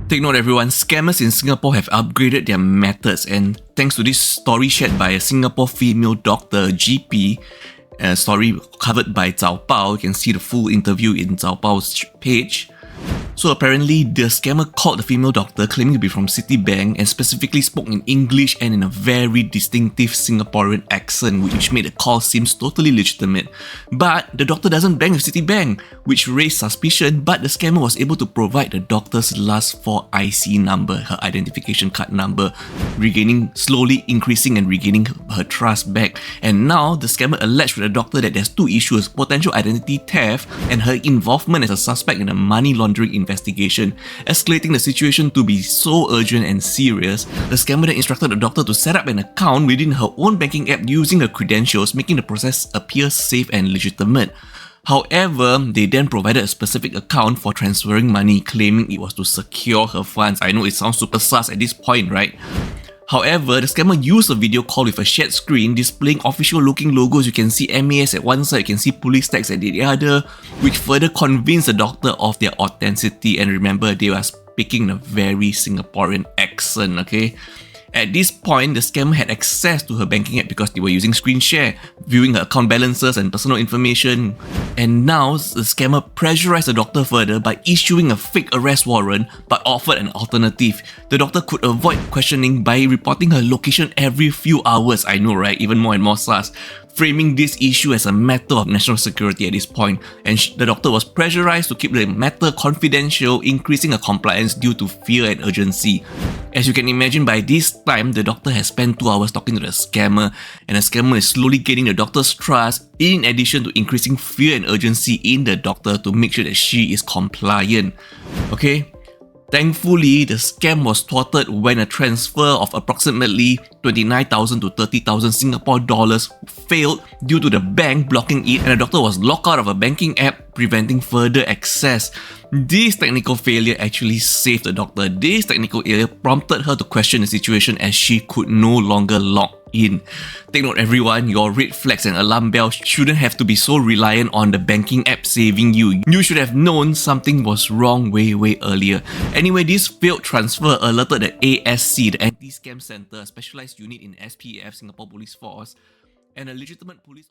Take note everyone, scammers in Singapore have upgraded their methods, and thanks to this story shared by a Singapore female doctor, GP, a story covered by Zhao Bao, you can see the full interview in Zhao Bao's page. So apparently, the scammer called the female doctor claiming to be from Citibank and specifically spoke in English and in a very distinctive Singaporean accent, which made the call seems totally legitimate. But the doctor doesn't bank with Citibank, which raised suspicion, but the scammer was able to provide the doctor's last 4 IC number, her identification card number, slowly increasing and regaining her trust back. And now, the scammer alleged with the doctor that there's 2 issues, potential identity theft and her involvement as a suspect in a money laundering investigation. Escalating the situation to be so urgent and serious, the scammer then instructed the doctor to set up an account within her own banking app using her credentials, making the process appear safe and legitimate. However, they then provided a specific account for transferring money, claiming it was to secure her funds. I know it sounds super sus at this point, right? However, the scammer used a video call with a shared screen displaying official-looking logos. You can see MAS at one side, you can see police tags at the other, which further convinced the doctor of their authenticity. And remember, they were speaking in a very Singaporean accent, okay? At this point, the scammer had access to her banking app because they were using screen share, viewing her account balances and personal information. And now, the scammer pressurized the doctor further by issuing a fake arrest warrant but offered an alternative. The doctor could avoid questioning by reporting her location every few hours. I know, right? Even more and more sus. Framing this issue as a matter of national security at this point, and the doctor was pressurized to keep the matter confidential, increasing her compliance due to fear and urgency. As you can imagine, by this time, the doctor has spent 2 hours talking to the scammer, and the scammer is slowly gaining the doctor's trust, in addition to increasing fear and urgency in the doctor to make sure that she is compliant. Okay? Thankfully, the scam was thwarted when a transfer of approximately 29,000 to 30,000 Singapore dollars failed due to the bank blocking it, and the doctor was locked out of a banking app, preventing further access. This technical failure actually saved the doctor. This technical error prompted her to question the situation as she could no longer log in. Take note everyone, your red flags and alarm bells shouldn't have to be so reliant on the banking app saving you. You should have known something was wrong way earlier. Anyway, this failed transfer alerted the ASC, the Anti-Scam Center, a specialized unit in SPF, Singapore Police Force, and a legitimate police